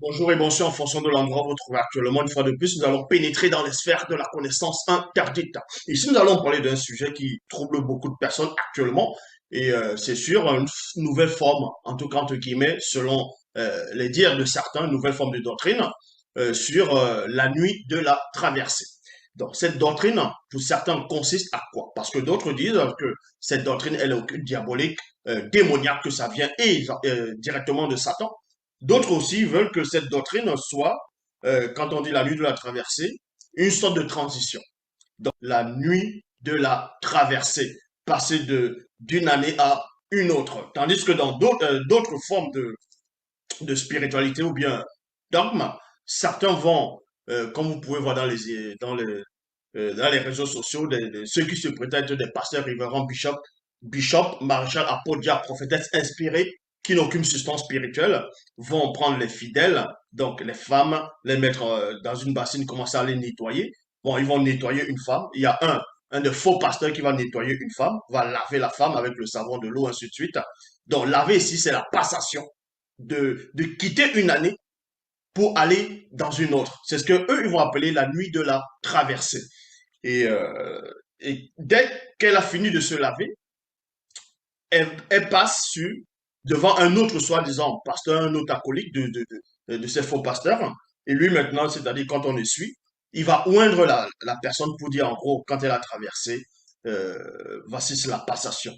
Bonjour et bonsoir en fonction de l'endroit où vous vous trouvez actuellement. Une fois de plus, nous allons pénétrer dans les sphères de la connaissance interdite. Ici, nous allons parler d'un sujet qui trouble beaucoup de personnes actuellement et c'est sur une nouvelle forme, en tout cas entre guillemets, selon les dires de certains, une nouvelle forme de doctrine sur la nuit de la traversée. Donc, cette doctrine, pour certains, consiste à quoi? Parce que d'autres disent que cette doctrine, elle est occulte, diabolique, démoniaque, que ça vient directement de Satan. D'autres aussi veulent que cette doctrine soit, quand on dit la nuit de la traversée, une sorte de transition. Donc, la nuit de la traversée, passer d'une année à une autre. Tandis que dans d'autres formes de spiritualité ou bien dogme, certains vont, comme vous pouvez voir dans les réseaux sociaux, ceux qui se prétendent être des pasteurs, révérends, bishops, maréchal, apôtres, diacres, prophétesses inspirés, qui n'ont aucune substance spirituelle, vont prendre les fidèles, donc les femmes, les mettre dans une bassine, commencer à les nettoyer. Bon, ils vont nettoyer une femme. Il y a un de faux pasteurs qui va nettoyer une femme, va laver la femme avec le savon de l'eau, ainsi de suite. Donc, laver ici, c'est la passation de quitter une année pour aller dans une autre. C'est ce que eux ils vont appeler la nuit de la traversée. Et, euh, et dès qu'elle a fini de se laver, elle passe devant un autre soi-disant pasteur, un autre acolyte de ces faux pasteurs. Et lui maintenant, c'est-à-dire quand on le suit, il va oindre la personne pour dire en gros, quand elle a traversé, voici c'est la passation.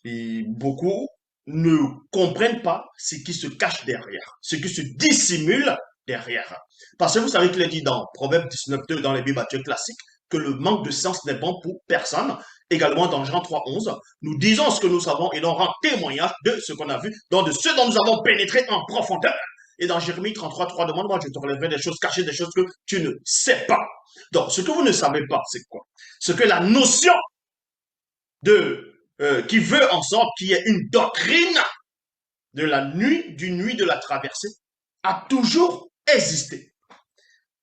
Et beaucoup ne comprennent pas ce qui se cache derrière, ce qui se dissimule derrière. Parce que vous savez qu'il est dit dans Proverbe 19.2 dans les Bibles classiques que le manque de sens n'est bon pour personne. Également dans Jean 3.11, nous disons ce que nous savons et l'on rend témoignage de ce qu'on a vu, donc de ce dont nous avons pénétré en profondeur. Et dans Jérémie 33.3, demande-moi, je te relèverai des choses cachées, des choses que tu ne sais pas. Donc, ce que vous ne savez pas, c'est quoi? Ce que la notion qui veut en sorte qu'il y ait une doctrine de la nuit de la traversée, a toujours existé.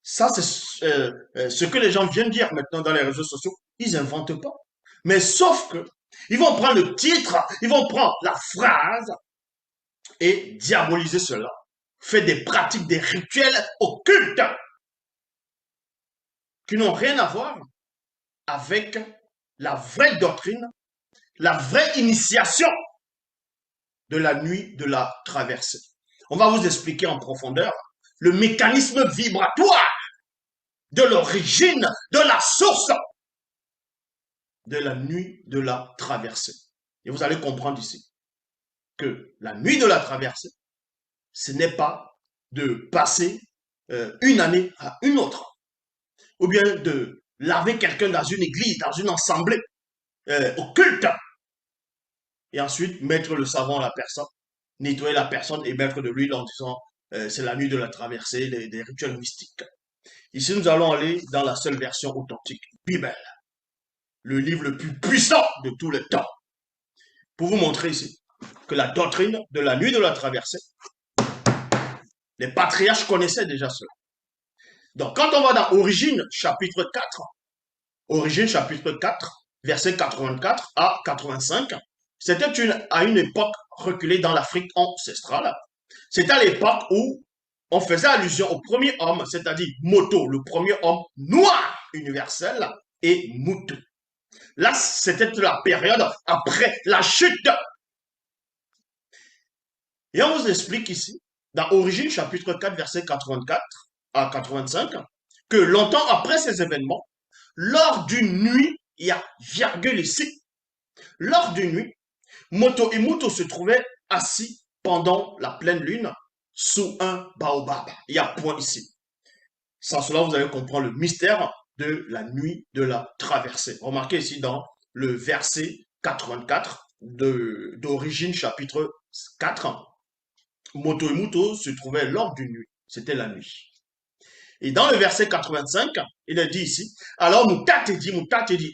Ça, c'est ce que les gens viennent dire maintenant dans les réseaux sociaux. Ils n'inventent pas. Mais sauf que, ils vont prendre le titre, ils vont prendre la phrase et diaboliser cela. Faire des pratiques, des rituels occultes qui n'ont rien à voir avec la vraie doctrine, la vraie initiation de la nuit de la traversée. On va vous expliquer en profondeur le mécanisme vibratoire de l'origine, de la source de la nuit de la traversée. Et vous allez comprendre ici que la nuit de la traversée, ce n'est pas de passer une année à une autre, ou bien de laver quelqu'un dans une église, dans une assemblée occulte, et ensuite mettre le savon à la personne, nettoyer la personne et mettre de l'huile en disant c'est la nuit de la traversée, des rituels mystiques. Ici, nous allons aller dans la seule version authentique, Bible, le livre le plus puissant de tous les temps, pour vous montrer ici que la doctrine de la nuit de la traversée, les patriarches connaissaient déjà cela. Donc, quand on va dans Origine chapitre 4, verset 84 à 85, c'était à une époque reculée dans l'Afrique ancestrale. C'était à l'époque où on faisait allusion au premier homme, c'est-à-dire Moto, le premier homme noir universel, et Mutu. Là, c'était la période après la chute. Et on vous explique ici, dans Origine chapitre 4, verset 84 à 85, que longtemps après ces événements, lors d'une nuit, il y a virgule ici, lors d'une nuit, Moto et Muto se trouvaient assis pendant la pleine lune sous un baobab. Il y a point ici. Sans cela, vous allez comprendre le mystère de la nuit de la traversée. Remarquez ici dans le verset 84 d'Origine chapitre 4, Moto et Muto se trouvaient lors d'une nuit. C'était la nuit. Et dans le verset 85, il est dit ici, alors Mutatedi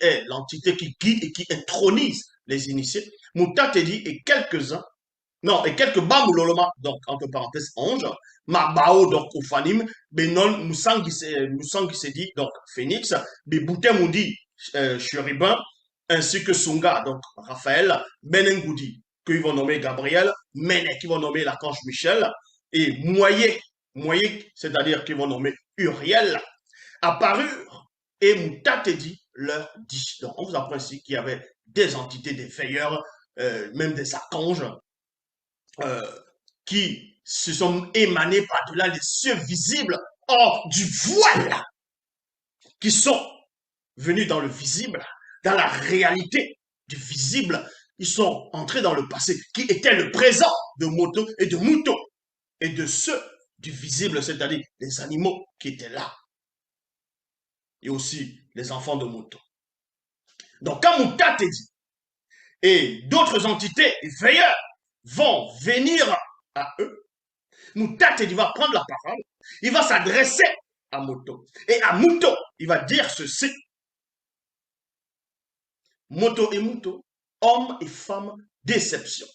est l'entité qui guide et qui intronise les initiés. Mutatedi et quelques-uns, non, et quelques Bamuloloma, donc entre parenthèses anges, Mabao, donc Ophanim, Benon, Musangisedi, donc Phénix, Beboutemoudi, Chérubin, ainsi que Sunga, donc Raphaël, Benengoudi, qu'ils vont nommer Gabriel, Mene, qui vont nommer l'archange Michel, et Moyer, Moïse, c'est-à-dire qu'ils vont nommer Uriel, apparurent et Moutatedi leur dit. Donc, on vous apprend ici qu'il y avait des entités, des veilleurs, même des archanges, euh, qui se sont émanés par-delà les cieux visibles, hors du voile, qui sont venus dans le visible, dans la réalité du visible. Ils sont entrés dans le passé, qui était le présent de Moto et de Muto, et de ceux du visible, c'est-à-dire les animaux qui étaient là, et aussi les enfants de Moto. Donc, quand Mouta te dit, et d'autres entités, les veilleurs, vont venir à eux, Mouta te dit, va prendre la parole, il va s'adresser à Moto. Et à Muto, il va dire ceci. Moto et Muto, hommes et femmes déception.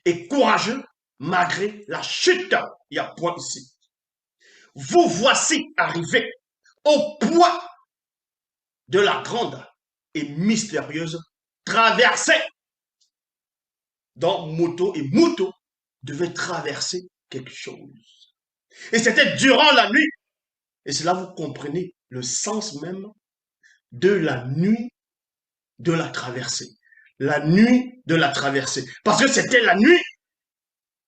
Et courageux malgré la chute. Il y a point ici. Vous voici arrivés au point de la grande et mystérieuse traversée. Donc, Moto et Muto devaient traverser quelque chose. Et c'était durant la nuit. Et c'est là vous comprenez le sens même de la nuit de la traversée. La nuit de la traversée. Parce que c'était la nuit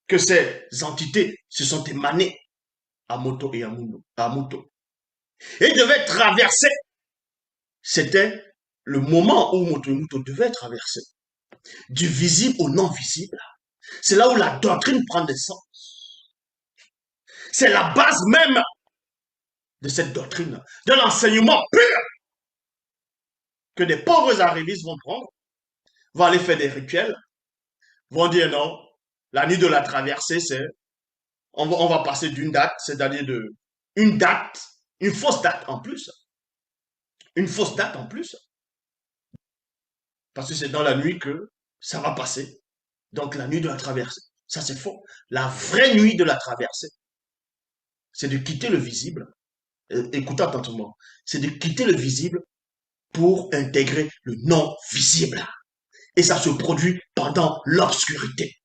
que ces entités se sont émanées à Moto et à Muto. Et ils devaient traverser. C'était le moment où Moto et Muto devaient traverser. Du visible au non visible. C'est là où la doctrine prend naissance. C'est la base même de cette doctrine, de l'enseignement pur que des pauvres arrivistes vont prendre, vont aller faire des rituels, vont dire non, la nuit de la traversée, c'est on va passer d'une date, c'est-à-dire de une date, une fausse date en plus, une fausse date en plus, parce que c'est dans la nuit que ça va passer. Donc la nuit de la traversée, ça c'est faux. La vraie nuit de la traversée, c'est de quitter le visible. Écoutez attentivement, c'est de quitter le visible pour intégrer le non visible. Et ça se produit pendant l'obscurité.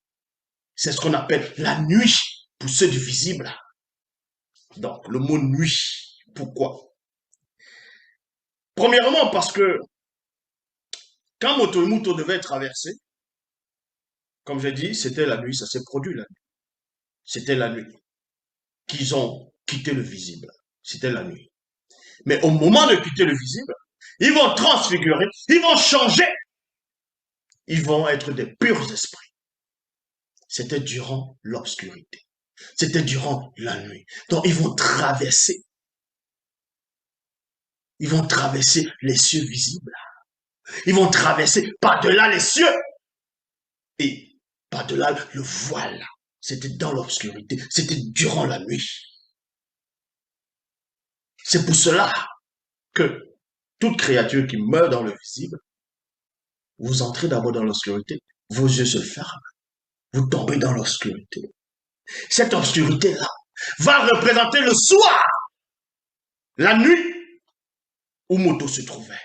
C'est ce qu'on appelle la nuit pour ceux du visible. Donc, le mot nuit, pourquoi? Premièrement, parce que quand Moto et Muto devaient traverser, comme j'ai dit, c'était la nuit, ça s'est produit la nuit. C'était la nuit qu'ils ont quitté le visible. C'était la nuit. Mais au moment de quitter le visible, ils vont transfigurer, ils vont changer, ils vont être des purs esprits. C'était durant l'obscurité. C'était durant la nuit. Donc, ils vont traverser. Ils vont traverser les cieux visibles. Ils vont traverser par-delà les cieux. Et par-delà le voile. C'était dans l'obscurité. C'était durant la nuit. C'est pour cela que toute créature qui meurt dans le visible, vous entrez d'abord dans l'obscurité. Vos yeux se ferment. Vous tombez dans l'obscurité. Cette obscurité-là va représenter le soir, la nuit où Moto se trouvait.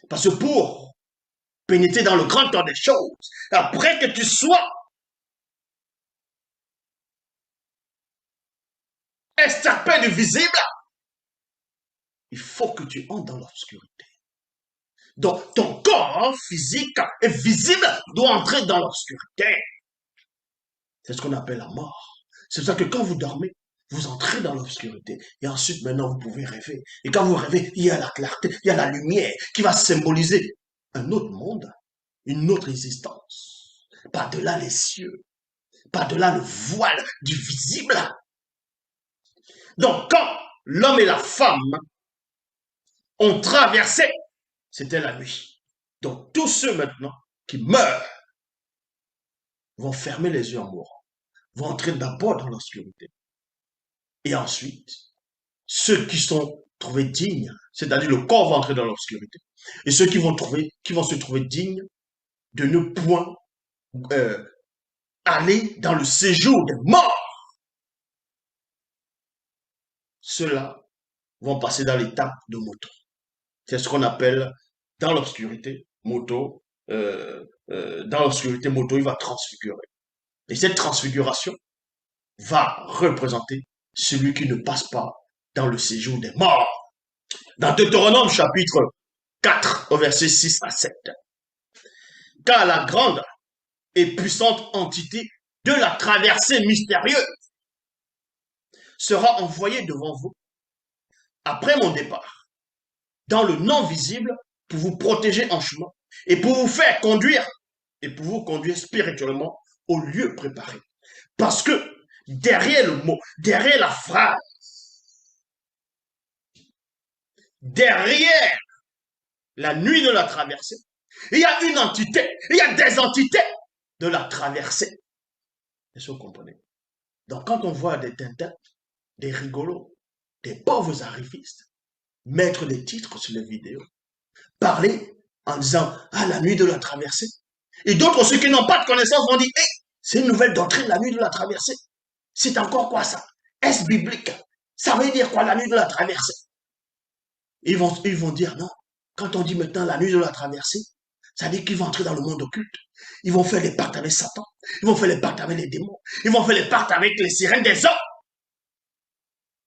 Parce que pour pénétrer dans le grand temps des choses, après que tu sois extirpé du visible, il faut que tu entres dans l'obscurité. Donc, ton corps physique et visible doit entrer dans l'obscurité. C'est ce qu'on appelle la mort. C'est pour ça que quand vous dormez, vous entrez dans l'obscurité. Et ensuite, maintenant, vous pouvez rêver. Et quand vous rêvez, il y a la clarté, il y a la lumière qui va symboliser un autre monde, une autre existence. Par-delà les cieux, par-delà le voile du visible. Donc, quand l'homme et la femme ont traversé, c'était la nuit. Donc, tous ceux maintenant qui meurent vont fermer les yeux en mourant, vont entrer d'abord dans l'obscurité. Et ensuite, ceux qui sont trouvés dignes, c'est-à-dire le corps va entrer dans l'obscurité. Et ceux qui vont se trouver dignes de ne point euh, aller dans le séjour des morts, ceux-là vont passer dans l'étape de Moto. C'est ce qu'on appelle dans l'obscurité, Moto. Dans l'obscurité, Moto, il va transfigurer. Et cette transfiguration va représenter celui qui ne passe pas dans le séjour des morts. Dans Deutéronome chapitre 4, au verset 6 à 7. Car la grande et puissante entité de la traversée mystérieuse sera envoyée devant vous après mon départ, dans le non visible, pour vous protéger en chemin et pour vous faire conduire et pour vous conduire spirituellement au lieu préparé. Parce que derrière le mot, derrière la phrase, derrière la nuit de la traversée, il y a une entité, il y a des entités de la traversée. Est-ce que vous comprenez? Donc quand on voit des Tintins, des rigolos, des pauvres arrivistes, mettre des titres sur les vidéos, parler en disant « Ah, la nuit de la traversée ». Et d'autres, ceux qui n'ont pas de connaissance, vont dire « Hey, c'est une nouvelle doctrine, la nuit de la traversée ». C'est encore quoi ça? Est-ce biblique? Ça veut dire quoi la nuit de la traversée? Ils vont dire non. Quand on dit maintenant la nuit de la traversée, ça veut dire qu'ils vont entrer dans le monde occulte. Ils vont faire les pactes avec Satan. Ils vont faire les pactes avec les démons. Ils vont faire les pactes avec les sirènes des hommes.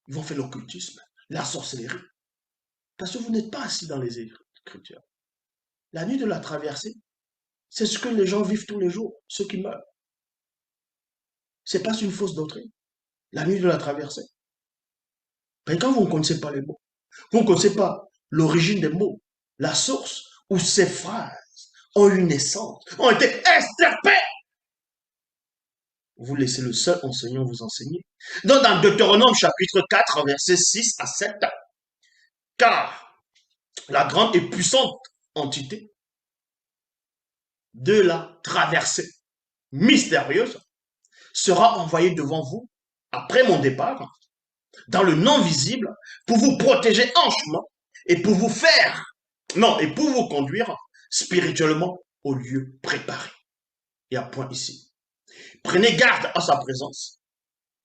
Ils vont faire l'occultisme, la sorcellerie. Parce que vous n'êtes pas assis dans les Écritures. La nuit de la traversée, c'est ce que les gens vivent tous les jours, ceux qui meurent. C'est pas une fausse doctrine. La nuit de la traversée. Mais quand vous ne connaissez pas les mots, vous ne connaissez pas l'origine des mots, la source où ces phrases ont une naissance, ont été extirpées, vous laissez le seul enseignant vous enseigner. Donc dans Deutéronome chapitre 4, versets 6 à 7, car la grande et puissante entité de la traversée mystérieuse sera envoyée devant vous après mon départ, dans le non visible, pour vous protéger en chemin et pour vous faire, non, et pour vous conduire spirituellement au lieu préparé. Il y a un point ici. Prenez garde à sa présence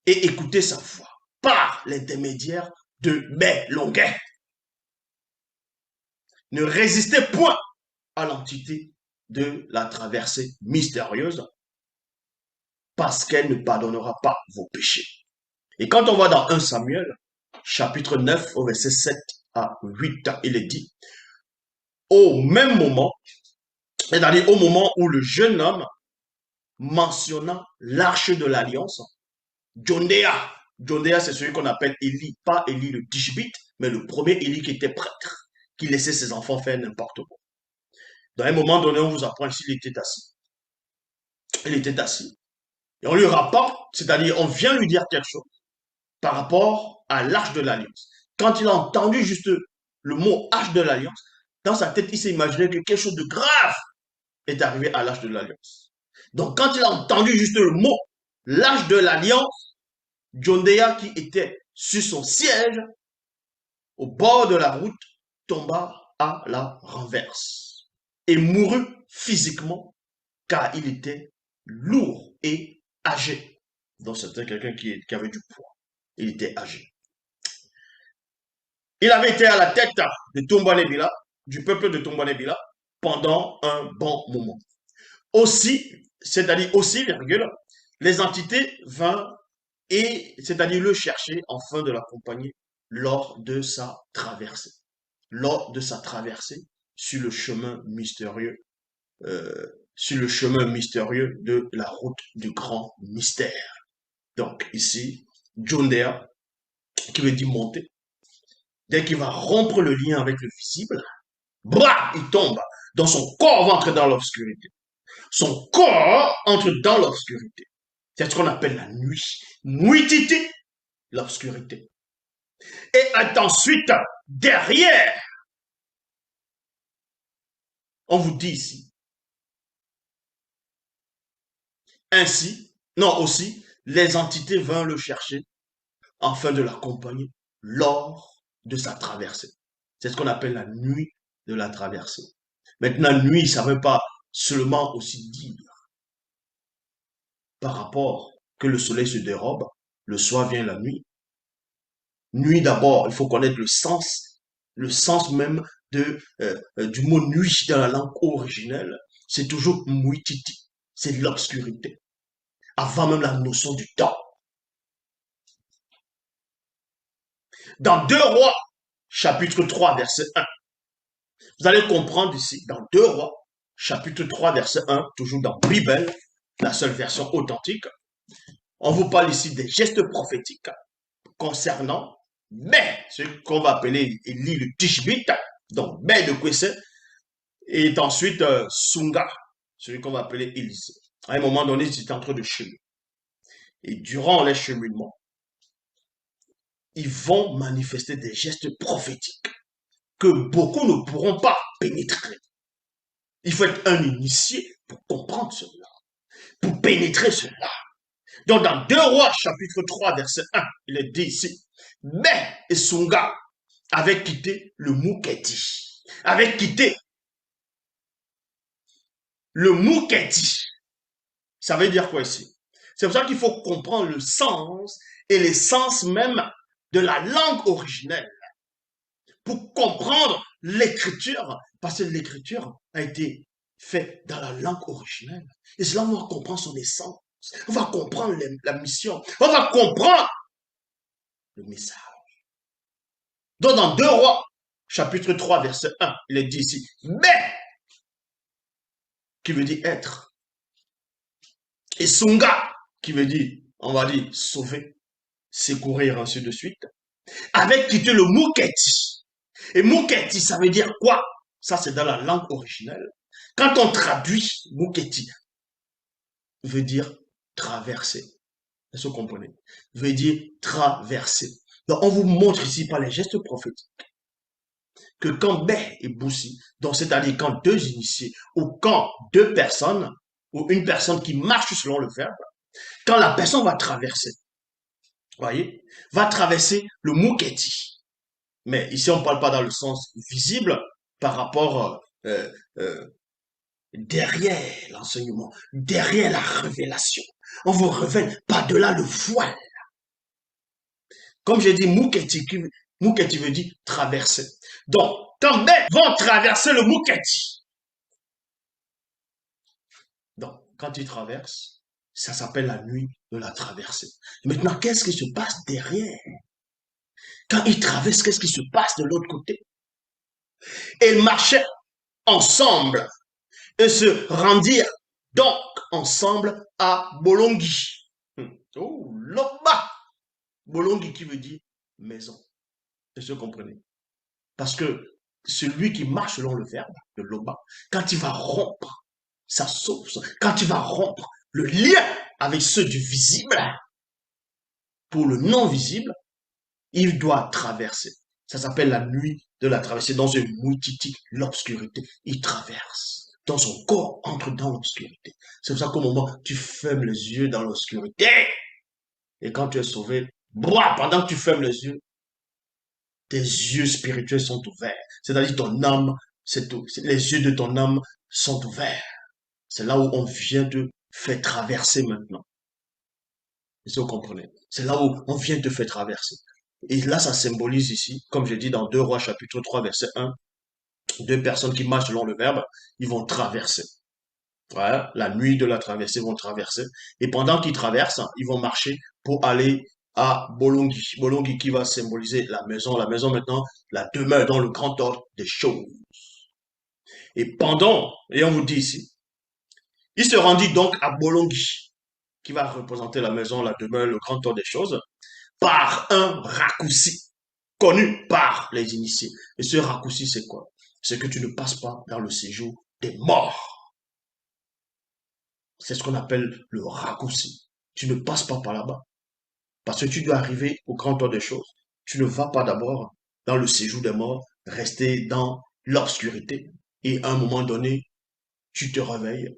et écoutez sa voix par l'intermédiaire de mes longueurs. Ne résistez point à l'entité de la traversée mystérieuse parce qu'elle ne pardonnera pas vos péchés. Et quand on va dans 1 Samuel, chapitre 9, au verset 7 à 8, il est dit, au même moment, c'est-à-dire au moment où le jeune homme mentionna l'arche de l'alliance, Jondéa, c'est celui qu'on appelle Élie, pas Élie le Tishbite, mais le premier Élie qui était prêtre, qui laissait ses enfants faire n'importe quoi. Dans un moment donné, on vous apprend ici, il était assis. Il était assis. Et on lui rapporte, c'est-à-dire on vient lui dire quelque chose par rapport à l'arche de l'alliance. Quand il a entendu juste le mot arche de l'alliance, dans sa tête, il s'est imaginé que quelque chose de grave est arrivé à l'arche de l'alliance. Donc, quand il a entendu juste le mot l'arche de l'alliance, Jondéa, qui était sur son siège, au bord de la route, tomba à la renverse et mourut physiquement car il était lourd et âgé. Donc, c'était quelqu'un qui avait du poids. Il était âgé. Il avait été à la tête de Tombanébila, du peuple de Tombanébila, pendant un bon moment. Aussi, c'est-à-dire aussi, virgule, les entités vinrent et, c'est-à-dire le chercher afin de l'accompagner lors de sa traversée. Lors de sa traversée sur le chemin mystérieux, sur le chemin mystérieux de la route du grand mystère. Donc ici, Jondéa, qui veut dire monter, dès qu'il va rompre le lien avec le visible, blah, il tombe. Donc son corps va entrer dans l'obscurité. Son corps entre dans l'obscurité. C'est ce qu'on appelle la nuit. Nuitité, l'obscurité. Et ensuite, derrière, on vous dit ici, ainsi, non aussi, les entités vinrent le chercher afin de l'accompagner lors de sa traversée. C'est ce qu'on appelle la nuit de la traversée. Maintenant, nuit, ça ne veut pas seulement aussi dire par rapport que le soleil se dérobe, le soir vient la nuit. Nuit d'abord, il faut connaître le sens même du mot nuit dans la langue originelle. C'est toujours muititi, c'est l'obscurité. Avant même la notion du temps. Dans 2 Rois, chapitre 3, verset 1, vous allez comprendre ici, dans 2 Rois, chapitre 3, verset 1, toujours dans Bible, la seule version authentique, on vous parle ici des gestes prophétiques concernant mais ce qu'on va appeler Élie le Tishbite, donc mais de Kwese, et ensuite Sunga, celui qu'on va appeler Élysée. À un moment donné, ils étaient en train de cheminer. Et durant les cheminements, ils vont manifester des gestes prophétiques que beaucoup ne pourront pas pénétrer. Il faut être un initié pour comprendre cela, pour pénétrer cela. Donc dans 2 Rois, chapitre 3, verset 1, il est dit ici, mais et Sunga avaient quitté le Mouketi, avaient quitté le Mouketi. Ça veut dire quoi ici? C'est pour ça qu'il faut comprendre le sens et l'essence même de la langue originelle pour comprendre l'écriture, parce que l'écriture a été faite dans la langue originelle. Et cela, on va comprendre son essence. On va comprendre la mission. On va comprendre le message. Donc, dans 2 Rois, chapitre 3, verset 1, il est dit ici, mais, qui veut dire être. Et Sunga, qui veut dire, on va dire, sauver, secourir, ainsi de suite, avec quitté le Mouketi. Et Mouketi, ça veut dire quoi? Ça, c'est dans la langue originelle. Quand on traduit Mouketi, veut dire traverser. Est-ce que vous comprenez? Veut dire traverser. Donc, on vous montre ici par les gestes prophétiques que quand Bé et Boussi, donc c'est-à-dire quand 2 initiés ou quand 2 personnes ou une personne qui marche selon le verbe, quand la personne va traverser, voyez, va traverser le Mouketi. Mais ici, on ne parle pas dans le sens visible par rapport derrière l'enseignement, derrière la révélation. On vous révèle par-delà le voile. Comme j'ai dit, Mouketi veut dire traverser. Donc, quand Ben vont traverser le Mouketi, donc, quand ils traversent, ça s'appelle la nuit de la traversée. Maintenant, qu'est-ce qui se passe derrière? Quand ils traversent, qu'est-ce qui se passe de l'autre côté? Et ils marchaient ensemble et se rendirent donc ensemble à Bolongi. Oh, Loba! Bolongi qui veut dire maison. Est-ce que vous comprenez? Parce que celui qui marche selon le verbe de Loba, quand il va rompre sa source, quand il va rompre le lien avec ceux du visible, pour le non visible, il doit traverser. Ça s'appelle la nuit de la traversée. Dans un moutiti, l'obscurité, il traverse. Dans son corps, entre dans l'obscurité. C'est pour ça qu'au moment, tu fermes les yeux dans l'obscurité. Et quand tu es sauvé, pendant que tu fermes les yeux, tes yeux spirituels sont ouverts. C'est-à-dire ton âme, les yeux de ton âme sont ouverts. C'est là où on vient te faire traverser maintenant. Est-ce que vous comprenez? C'est là où on vient te faire traverser. Et là, ça symbolise ici, comme je dis dans 2 Rois chapitre 3, verset 1, 2 personnes qui marchent selon le verbe, ils vont traverser. Voilà, la nuit de la traversée, ils vont traverser. Et pendant qu'ils traversent, ils vont marcher pour aller à Bolongi. Bolongi qui va symboliser la maison maintenant, la demeure dans le grand ordre des choses. Et on vous dit ici, il se rendit donc à Bolongi, qui va représenter la maison, la demeure, le grand ordre des choses, par un raccourci connu par les initiés. Et ce raccourci, c'est quoi? C'est que tu ne passes pas dans le séjour des morts. C'est ce qu'on appelle le raccourci. Tu ne passes pas par là-bas. Parce que tu dois arriver au grand ordre des choses. Tu ne vas pas d'abord dans le séjour des morts, rester dans l'obscurité. Et à un moment donné, tu te réveilles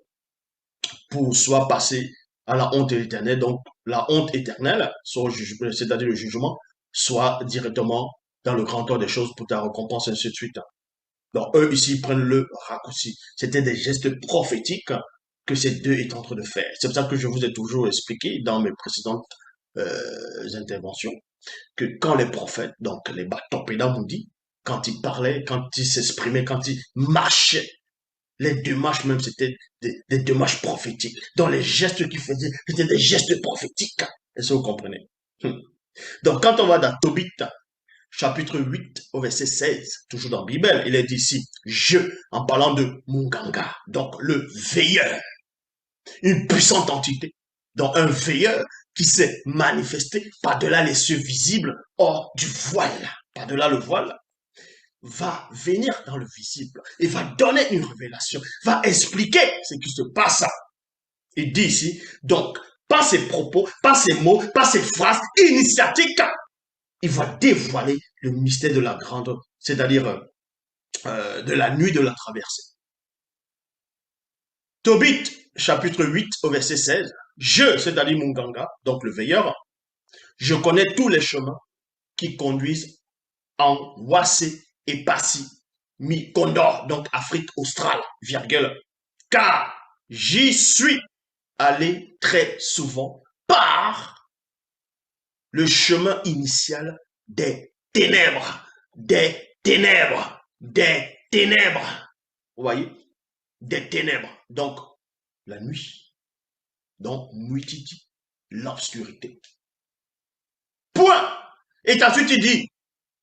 pour soit passer à la honte éternelle, donc la honte éternelle, c'est-à-dire le jugement, soit directement dans le grand ordre des choses pour ta récompense, ainsi de suite. Donc eux ici prennent le raccourci. C'était des gestes prophétiques que ces deux étaient en train de faire. C'est pour ça que je vous ai toujours expliqué dans mes précédentes interventions que quand les prophètes, donc les Batopédamoudi, quand ils parlaient, quand ils s'exprimaient, quand ils marchaient, les démarches même, c'était des démarches prophétiques. Dans les gestes qu'ils faisaient, c'était des gestes prophétiques. Est-ce que vous comprenez? Donc, quand on va dans Tobit, chapitre 8, au verset 16, toujours dans la Bible, il est dit ici, je, en parlant de Munganga, donc le veilleur, une puissante entité, donc un veilleur qui s'est manifesté par-delà les cieux visibles, hors du voile, par-delà le voile, va venir dans le visible et va donner une révélation, va expliquer ce qui se passe. Il dit ici, donc, par ses propos, par ses mots, par ses phrases initiatiques, il va dévoiler le mystère de la grande, c'est-à-dire de la nuit de la traversée. Tobit, chapitre 8, au verset 16. Je, c'est-à-dire Munganga, donc le veilleur, je connais tous les chemins qui conduisent en Wassé et Passy, mi-Condor, donc Afrique australe, virgule, car j'y suis allé très souvent par le chemin initial des ténèbres, des ténèbres, des ténèbres. Vous voyez? Des ténèbres. Donc, la nuit. Donc, muititi, l'obscurité. Point. Et ensuite, il dit,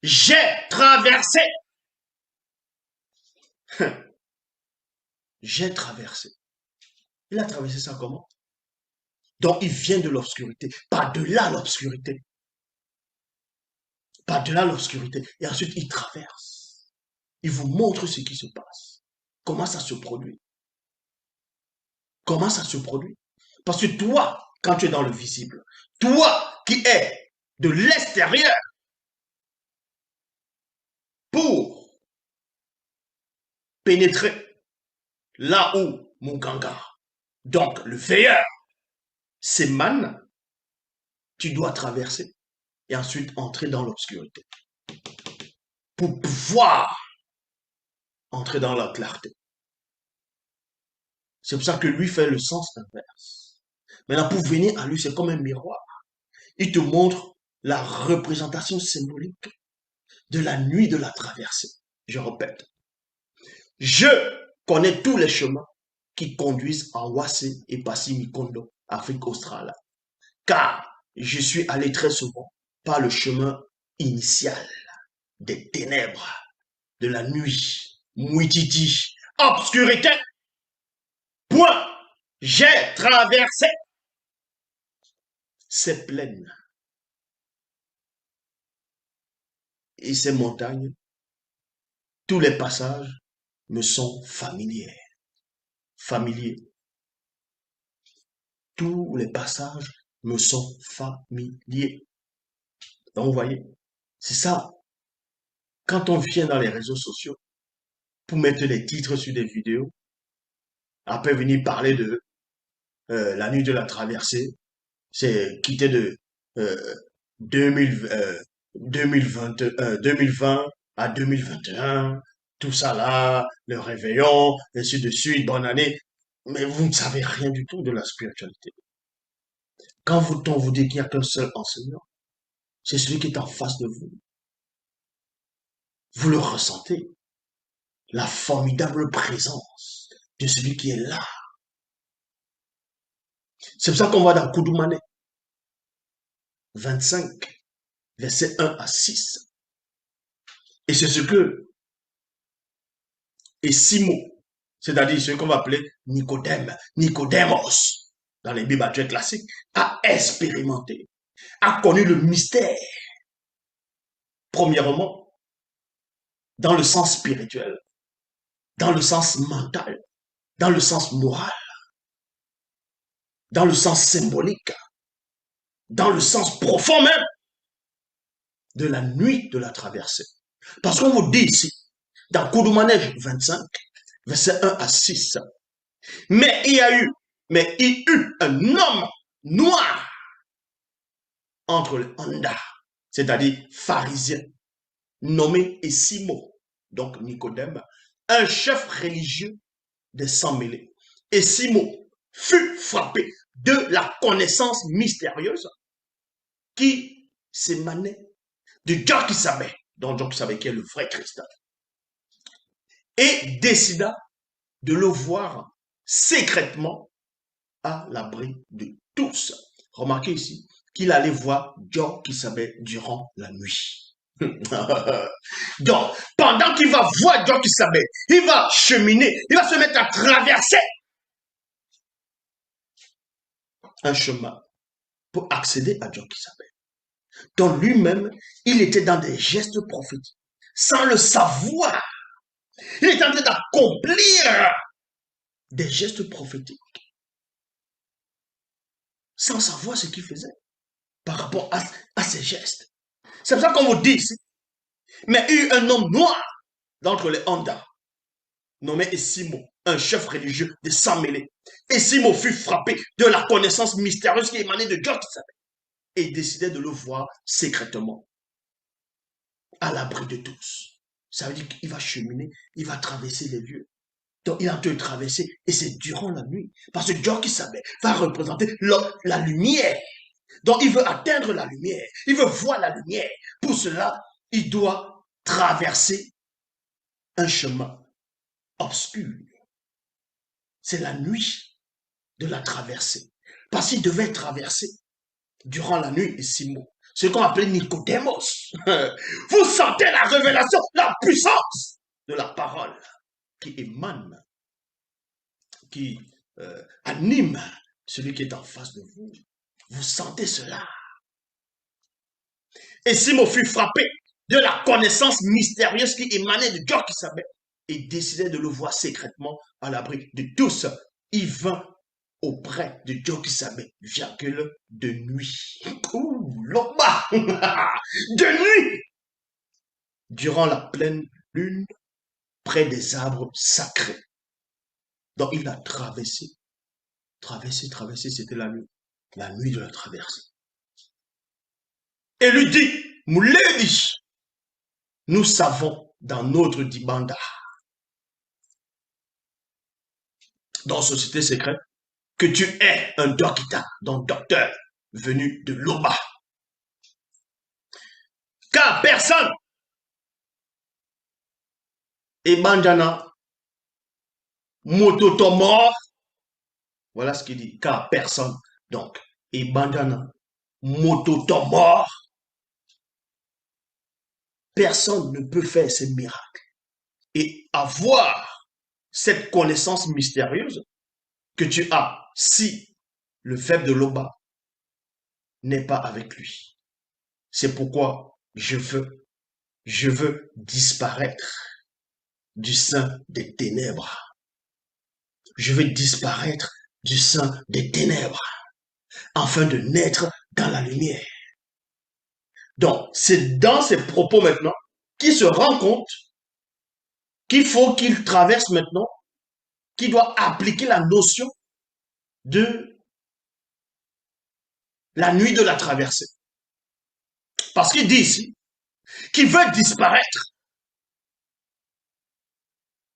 j'ai traversé. J'ai traversé. Il a traversé ça comment? Donc, il vient de l'obscurité, par-delà l'obscurité. Par-delà l'obscurité. Et ensuite, il traverse. Il vous montre ce qui se passe. Comment ça se produit. Comment ça se produit? Parce que toi, quand tu es dans le visible, toi qui es de l'extérieur, pour pénétrer là où mon ganga, donc le veilleur, s'émane, tu dois traverser et ensuite entrer dans l'obscurité pour pouvoir entrer dans la clarté. C'est pour ça que lui fait le sens inverse. Maintenant, pour venir à lui, c'est comme un miroir. Il te montre la représentation symbolique de la nuit de la traversée. Je répète. Je connais tous les chemins qui conduisent en Wassé et Passy Mikondo, Afrique australe. Car je suis allé très souvent par le chemin initial des ténèbres, de la nuit, muititi, obscurité. Point. J'ai traversé ces plaines et ces montagnes. Tous les passages me sont familiers. Familiers. Tous les passages me sont familiers. Donc, vous voyez, c'est ça. Quand on vient dans les réseaux sociaux pour mettre des titres sur des vidéos, après venir parler de la nuit de la traversée, c'est quitté de euh, 2000, 2020 à 2021, tout ça là, le réveillon, ainsi de suite, bonne année. Mais vous ne savez rien du tout de la spiritualité. Quand on vous dit qu'il n'y a qu'un seul enseignant, c'est celui qui est en face de vous. Vous le ressentez, la formidable présence de celui qui est là. C'est pour ça qu'on va dans Koudoumane 25, versets 1 à 6. Et c'est ce que Essimo, c'est-à-dire ce qu'on va appeler Nicodème, Nicodémos, dans les Bibles actuelles classiques, a expérimenté, a connu le mystère, premièrement, dans le sens spirituel, dans le sens mental, dans le sens moral, dans le sens symbolique, dans le sens profond même de la nuit de la traversée. Parce qu'on vous dit ici, dans Koudoumane 25, verset 1 à 6, mais il y eut un homme noir entre les Honda, c'est-à-dire pharisien, nommé Essimo, donc Nicodème, un chef religieux des sans mêlés. Essimo fut frappé de la connaissance mystérieuse qui s'émanait de Dieu qui savait, donc Dieu qui savait qui est le vrai Christ, et décida de le voir secrètement à l'abri de tous. Remarquez ici qu'il allait voir Dieu qui savait durant la nuit. Donc, pendant qu'il va voir Dieu qui s'appelle, il va cheminer, il va se mettre à traverser un chemin pour accéder à Dieu qui s'appelle. Donc lui-même, il était dans des gestes prophétiques, sans le savoir. Il était en train d'accomplir des gestes prophétiques, sans savoir ce qu'il faisait par rapport à ces gestes. C'est pour ça qu'on vous dit ici, mais il y eut un homme noir d'entre les Honda, nommé Essimo, un chef religieux de sang mêlé. Essimo fut frappé de la connaissance mystérieuse qui émanait de Dieu qui s'appelle et décidait de le voir secrètement, à l'abri de tous. Ça veut dire qu'il va cheminer, il va traverser les lieux. Donc, il a de traverser, et c'est durant la nuit. Parce que Dieu qui s'appelle va représenter la lumière. Donc, il veut atteindre la lumière, il veut voir la lumière. Pour cela, il doit traverser un chemin obscur. C'est la nuit de la traversée. Parce qu'il devait traverser durant la nuit et 6 mois. Ce qu'on appelait Nicodemos. Vous sentez la révélation, la puissance de la parole qui émane, qui anime celui qui est en face de vous. Vous sentez cela. Et Simon fut frappé de la connaissance mystérieuse qui émanait de Dieu qui savait et décidait de le voir secrètement à l'abri de tous. Il vint auprès de Dieu qui savait, virgule, de nuit. Ouh, là-bas, de nuit, durant la pleine lune, près des arbres sacrés. Donc il a traversé, c'était la nuit de la traversée. Et lui dit, Mouledi, nous savons dans notre Dibanda, dans Société secrète, que tu es un dokita, donc docteur, venu de Loba. Car personne, et Bandana, Mototomor, voilà ce qu'il dit, car personne, donc, et Bandana, Mototomor, personne ne peut faire ces miracles. Et avoir cette connaissance mystérieuse que tu as si le faible de Loba n'est pas avec lui. C'est pourquoi je veux disparaître du sein des ténèbres. Je veux disparaître du sein des ténèbres afin de naître dans la lumière. Donc, c'est dans ces propos maintenant qu'il se rend compte qu'il faut qu'il traverse maintenant, qu'il doit appliquer la notion de la nuit de la traversée. Parce qu'il dit ici qu'il veut disparaître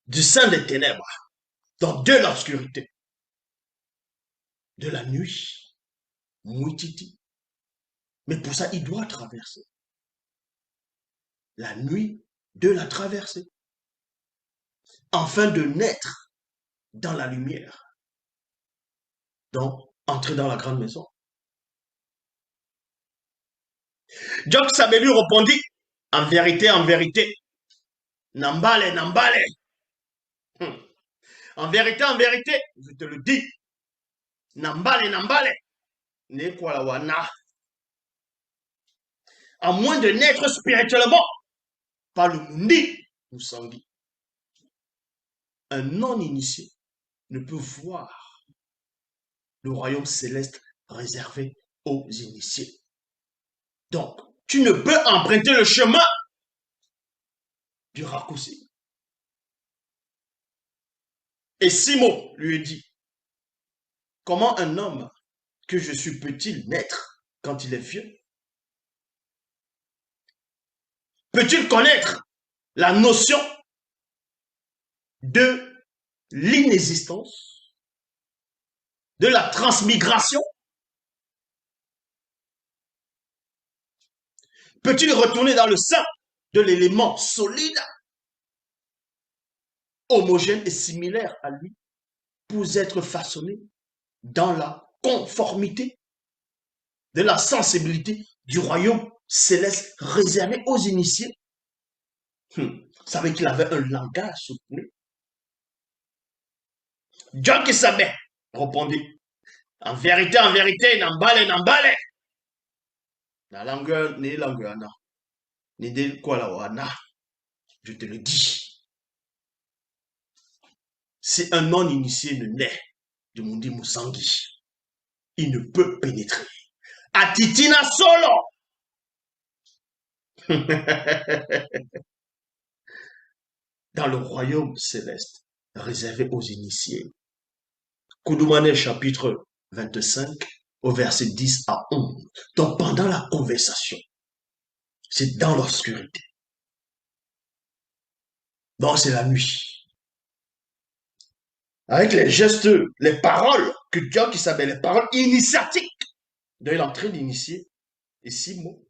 du sein des ténèbres, donc de l'obscurité, de la nuit, Mouititi. Mais pour ça, il doit traverser la nuit de la traversée, afin de naître dans la lumière. Donc, entrer dans la grande maison. Job Sabelu répondit, en vérité, Nambale, Nambale. En vérité, je te le dis, Nambale, Nambale. Nekwawana. À moins de naître spirituellement par le Mundi ou Sangi. Un non-initié ne peut voir le royaume céleste réservé aux initiés. Donc, tu ne peux emprunter le chemin du raccourci. Et Simon lui dit, comment un homme que je suis peut-il naître quand il est vieux? Peut-il connaître la notion de l'inexistence, de la transmigration? Peut-il retourner dans le sein de l'élément solide, homogène et similaire à lui, pour être façonné dans la conformité de la sensibilité du royaume céleste réservé aux initiés. Ça veut dire qu'il avait un langage soutenu. Dieu qui savait, répondit. En vérité, n'emballez, n'emballez. La langue, ni langue, ni de quoi la wana. Je te le dis. Si un non-initié ne naît de Mundi Musangi, il ne peut pénétrer. Atitina solo. Dans le royaume céleste réservé aux initiés. Koudoumane chapitre 25 au verset 10 à 11. Donc pendant la conversation, c'est dans l'obscurité. Donc c'est la nuit. Avec les gestes, les paroles que Dieu qui s'appelle les paroles initiatiques. Donc il est en train d'initier. Et Simon,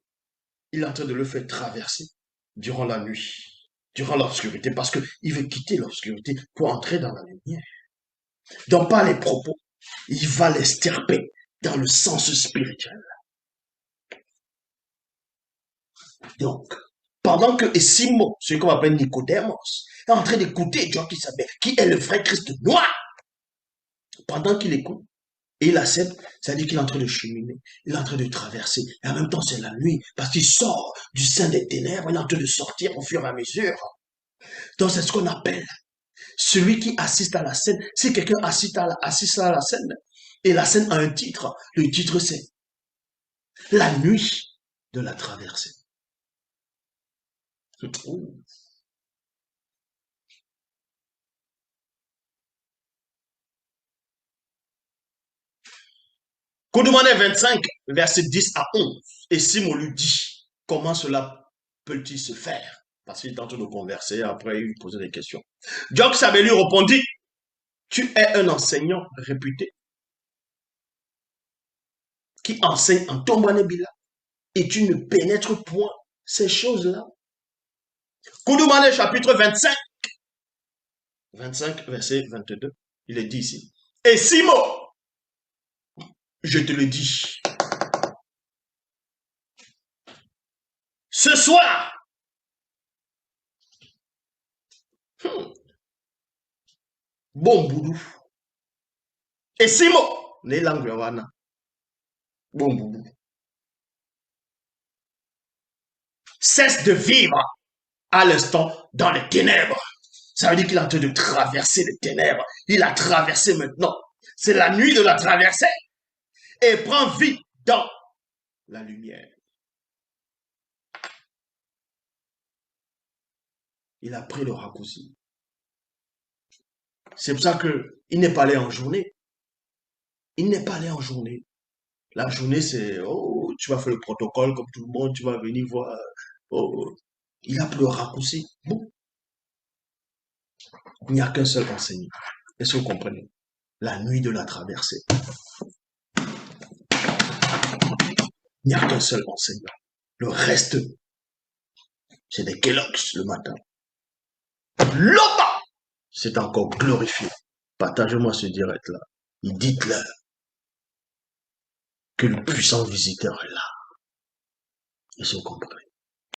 il est en train de le faire traverser durant la nuit, durant l'obscurité, parce qu'il veut quitter l'obscurité pour entrer dans la lumière. Donc par les propos, il va l'estirper dans le sens spirituel. Donc, pendant que Simon, celui qu'on appelle Nicodemos, est en train d'écouter Dieu qui s'appelle, qui est le vrai Christ noir, pendant qu'il écoute, et il accepte, c'est-à-dire qu'il est en train de cheminer, il est en train de traverser, et en même temps c'est la nuit, parce qu'il sort du sein des ténèbres, il est en train de sortir au fur et à mesure. Donc c'est ce qu'on appelle celui qui assiste à la scène. Si quelqu'un assiste à la scène, et la scène a un titre, le titre c'est La nuit de la traversée. Koudoumane 25, verset 10 à 11. Et Simon lui dit, comment cela peut-il se faire? Parce qu'il est en train de converser, après il lui posait des questions. Jock Sabé lui répondit, tu es un enseignant réputé qui enseigne en Tombanebila et tu ne pénètres point ces choses-là. Koudoumane chapitre 25, verset 22, il est dit ici. Et Simon, je te le dis, ce soir, bon boudou. Et Simon, les langues wana, bon boudou. Cesse de vivre à l'instant dans les ténèbres. Ça veut dire qu'il est en train de traverser les ténèbres. Il a traversé maintenant. C'est la nuit de la traversée. Et prend vie dans la lumière. Il a pris le raccourci. C'est pour ça qu'il n'est pas allé en journée. Il n'est pas allé en journée. La journée, c'est, oh, tu vas faire le protocole comme tout le monde, tu vas venir voir. Oh, il a pris le raccourci. Bon. Il n'y a qu'un seul enseignant. Est-ce que vous comprenez? La nuit de la traversée. Il n'y a qu'un seul enseignant. Le reste, c'est des Kellogg's le matin. L'Oba, c'est encore glorifié. Partagez-moi ce direct-là. Dites-leur que le puissant visiteur est là. Est-ce que vous comprenez?